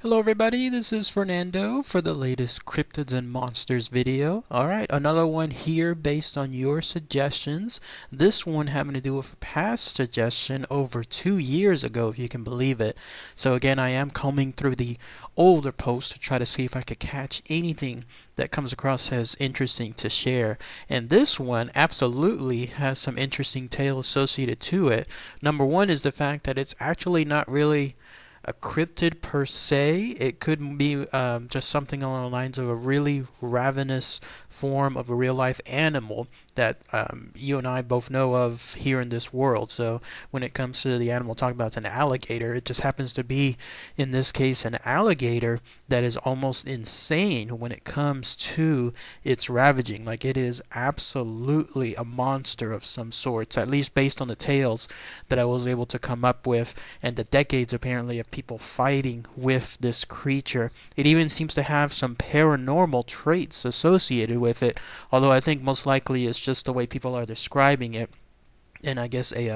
Hello everybody, this is Fernando for the latest Cryptids and Monsters video. Alright, another one here based on your suggestions. This one having to do with a past suggestion over 2 years ago, if you can believe it. So again, I am combing through the older posts to try to see if I could catch anything that comes across as interesting to share. And this one absolutely has some interesting tale associated to it. Number one is the fact that it's actually not really a cryptid per se. It could be just something along the lines of a really ravenous form of a real life animal that you and I both know of here in this world. So when it comes to the animal talking about, it's an alligator. It just happens to be, in this case, an alligator that is almost insane when it comes to its ravaging. Like, it is absolutely a monster of some sorts, at least based on the tales that I was able to come up with and the decades apparently of people fighting with this creature. It even seems to have some paranormal traits associated with it, although I think most likely it's just the way people are describing it in, I guess, in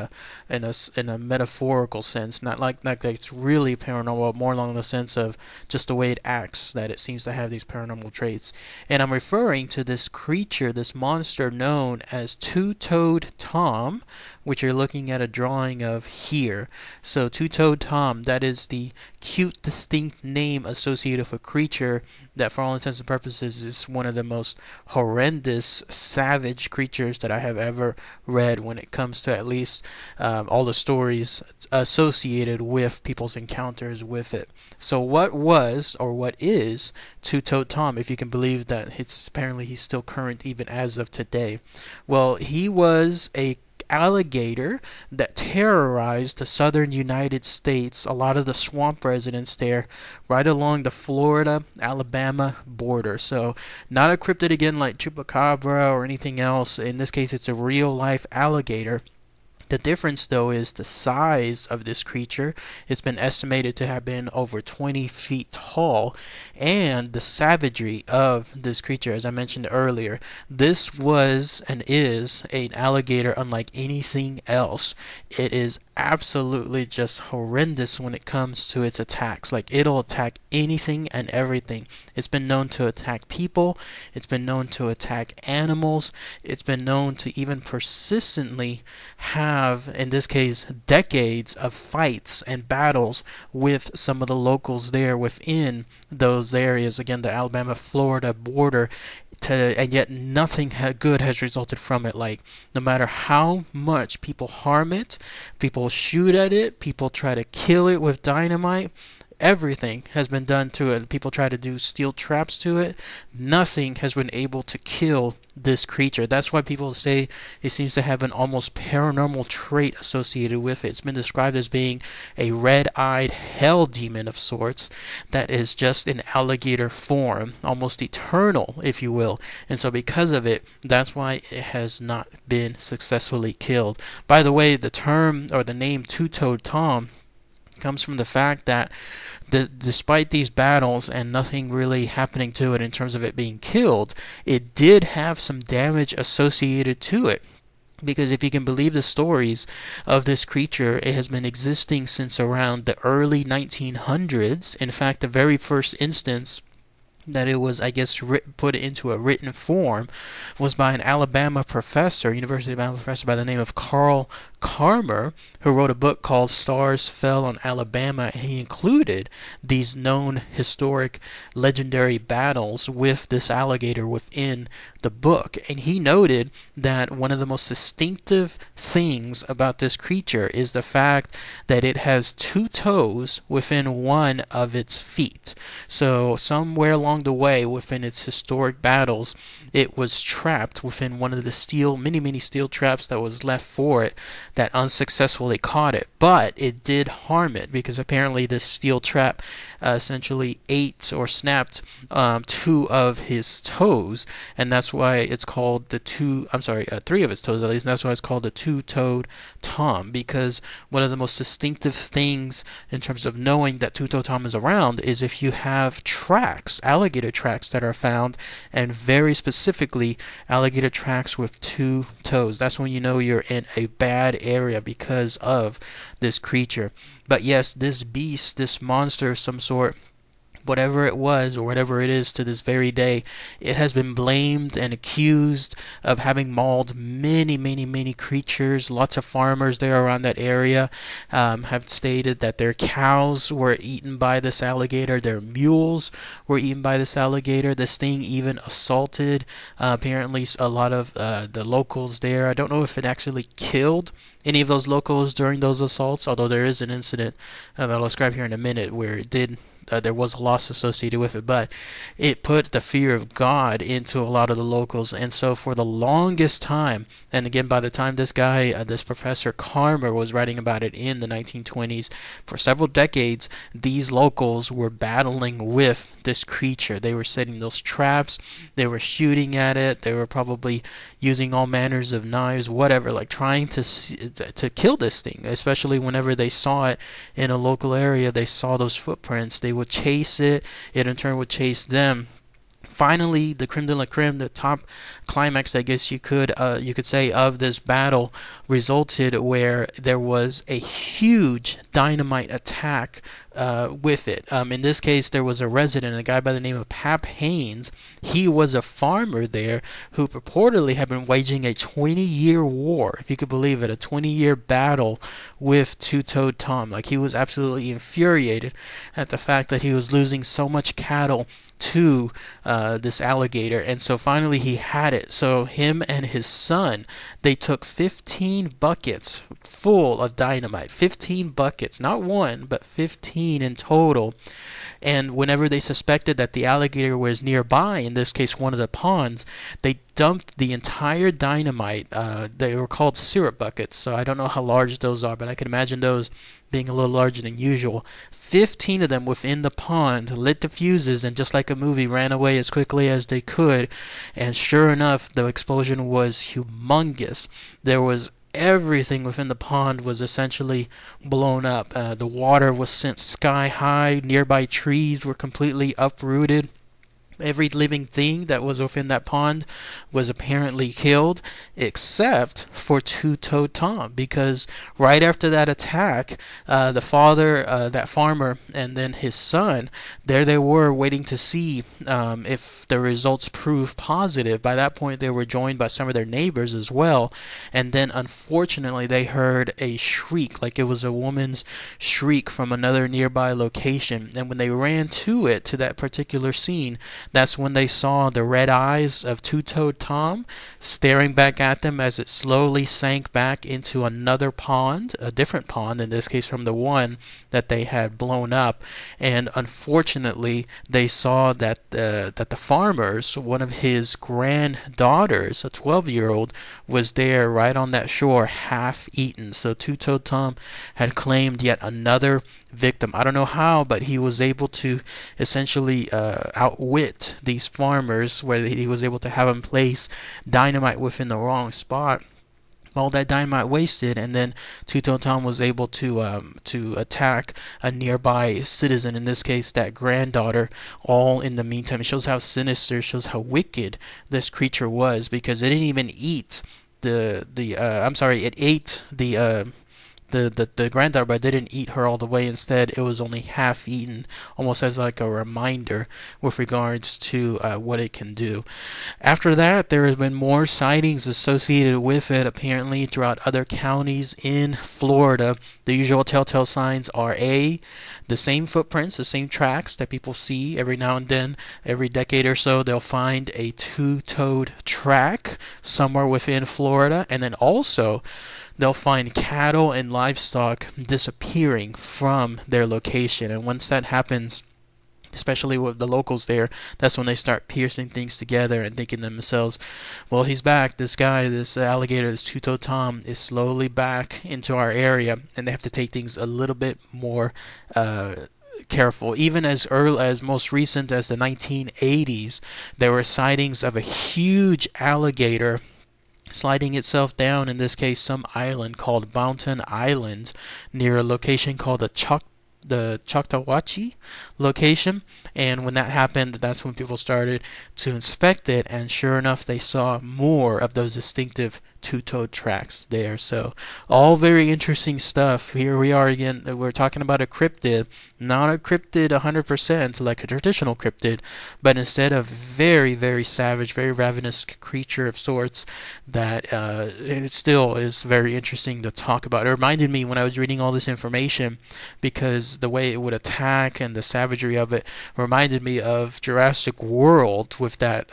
a metaphorical sense, not that it's really paranormal, more along the sense of just the way it acts, that it seems to have these paranormal traits. And I'm referring to this creature, this monster known as Two-Toed Tom, which you're looking at a drawing of here. So Two-Toed Tom, that is the cute, distinct name associated with a creature that, for all intents and purposes, is one of the most horrendous, savage creatures that I have ever read when it comes to at least all the stories associated with people's encounters with it. So what was, or what is, Two-Toed Tom, if you can believe that apparently he's still current even as of today? Well, he was a alligator that terrorized the southern United States, a lot of the swamp residents there, right along the Florida-Alabama border. So not a cryptid again like chupacabra or anything else. In this case, it's a real-life alligator. The difference, though, is the size of this creature. It's been estimated to have been over 20 feet tall, and the savagery of this creature, as I mentioned earlier. This was and is an alligator unlike anything else. It is absolutely just horrendous when it comes to its attacks. Like, it'll attack anything and everything. It's been known to attack people. It's been known to attack animals. It's been known to even persistently have, in this case, decades of fights and battles with some of the locals there within those areas. Again, the Alabama-Florida border. And yet nothing good has resulted from it. Like, no matter how much people harm it, people shoot at it, people try to kill it with dynamite, everything has been done to it. People try to do steel traps to it. Nothing has been able to kill this creature. That's why people say it seems to have an almost paranormal trait associated with it. It's been described as being a red-eyed hell demon of sorts that is just in alligator form, almost eternal, if you will. And so because of it, that's why it has not been successfully killed. By the way, the term or the name Two-Toed Tom comes from the fact that despite these battles and nothing really happening to it in terms of it being killed, it did have some damage associated to it. Because if you can believe the stories of this creature, it has been existing since around the early 1900s. In fact, the very first instance that it was, I guess, put into a written form was by an Alabama professor, University of Alabama professor by the name of Carl Carmer, who wrote a book called Stars Fell on Alabama, and he included these known historic legendary battles with this alligator within the book. And he noted that one of the most distinctive things about this creature is the fact that it has two toes within one of its feet. So somewhere along the way within its historic battles, it was trapped within one of the many steel traps that was left for it that unsuccessfully caught it. But it did harm it, because apparently this steel trap essentially ate or snapped two of his toes, and that's why it's called three of his toes at least, and that's why it's called the Two-Toed Tom, because one of the most distinctive things in terms of knowing that Two-Toed Tom is around is if you have tracks, alligator tracks that are found, and very specifically alligator tracks with two toes. That's when you know you're in a bad area because of this creature. But yes, this beast, this monster of some sort, whatever it was or whatever it is to this very day, it has been blamed and accused of having mauled many, many, many creatures. Lots of farmers there around that area have stated that their cows were eaten by this alligator, their mules were eaten by this alligator. This thing even assaulted apparently a lot of the locals there. I don't know if it actually killed any of those locals during those assaults, although there is an incident that I'll describe here in a minute where it did there was a loss associated with it, but it put the fear of God into a lot of the locals. And so for the longest time, and again, by the time this guy, this Professor Carmer, was writing about it in the 1920s, for several decades, these locals were battling with this creature. They were setting those traps, they were shooting at it, they were probably using all manners of knives, whatever, like trying to kill this thing, especially whenever they saw it in a local area. They saw those footprints, they would chase it, it in turn would chase them. Finally, the creme de la creme, the top climax, I guess you could say, of this battle resulted where there was a huge dynamite attack with it. In this case, there was a resident, a guy by the name of Pap Haynes. He was a farmer there who purportedly had been waging a 20-year war, if you could believe it, a 20-year battle with Two-Toed Tom. Like, he was absolutely infuriated at the fact that he was losing so much cattle to this alligator, and so finally he had it. So him and his son, they took 15 buckets full of dynamite. 15 buckets, not one, but 15 in total. And whenever they suspected that the alligator was nearby, in this case one of the ponds, they dumped the entire dynamite. They were called syrup buckets, so I don't know how large those are, but I can imagine those being a little larger than usual. 15 of them within the pond, lit the fuses, and just like a movie, ran away as quickly as they could. And sure enough, the explosion was humongous. There was everything within the pond was essentially blown up. The water was sent sky high. Nearby trees were completely uprooted. Every living thing that was within that pond was apparently killed, except for Two-Toed Tom, because right after that attack, the father, that farmer, and then his son, there they were waiting to see if the results proved positive. By that point, they were joined by some of their neighbors as well, and then unfortunately they heard a shriek, like it was a woman's shriek from another nearby location, and when they ran to it, to that particular scene, that's when they saw the red eyes of Two-Toed Tom staring back at them as it slowly sank back into another pond, a different pond, in this case from the one that they had blown up. And unfortunately, they saw that the farmers, one of his granddaughters, a 12-year-old, was there right on that shore, half eaten. So Two-Toed Tom had claimed yet another victim. I don't know how, but he was able to essentially outwit these farmers, where he was able to have them place dynamite within the wrong spot. All that dynamite wasted, and then Two-Toed Tom was able to attack a nearby citizen, in this case that granddaughter, all in the meantime. It shows how sinister, shows how wicked this creature was, because it didn't even eat it ate the granddaughter, but didn't eat her all the way. Instead, it was only half eaten, almost as like a reminder with regards to what it can do. After that, there has been more sightings associated with it, apparently throughout other counties in Florida. The usual telltale signs are the same footprints, the same tracks that people see every now and then. Every decade or so, they'll find a two-toed track somewhere within Florida, and then also they'll find cattle and livestock disappearing from their location. And once that happens, especially with the locals there, that's when they start piecing things together and thinking to themselves, well, he's back. This guy, this alligator, this Two-Toed Tom is slowly back into our area, and they have to take things a little bit more careful. Even as early as most recent as the 1980s, there were sightings of a huge alligator sliding itself down, in this case some island called Mountain Island, near a location called the Choctawhatchee location. And when that happened, that's when people started to inspect it, and sure enough, they saw more of those distinctive two-toed tracks there. So all very interesting stuff. Here we are again. We're talking about a cryptid, not a cryptid 100% like a traditional cryptid, but instead a very, very savage, very ravenous creature of sorts that it still is very interesting to talk about. It reminded me when I was reading all this information, because the way it would attack and the savagery of it reminded me of Jurassic World with that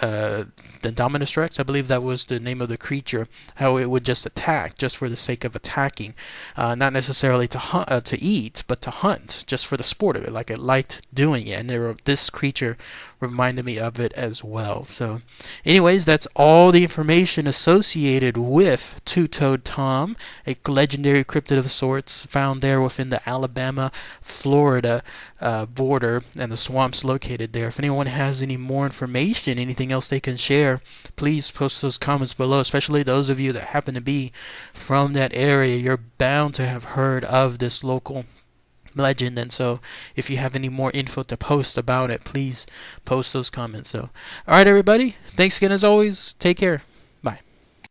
the Dominus Rex, I believe that was the name of the creature, how it would just attack just for the sake of attacking, not necessarily to hunt, to eat, but to hunt just for the sport of it, like it liked doing it. And this creature reminded me of it as well. So anyways, that's all the information associated with Two-Toed Tom, a legendary cryptid of sorts found there within the Alabama-Florida border and the swamps located there. If anyone has any more information, anything else they can share, please post those comments below, especially those of you that happen to be from that area. You're bound to have heard of this local legend, and so if you have any more info to post about it, please post those comments. So alright everybody, thanks again as always, take care.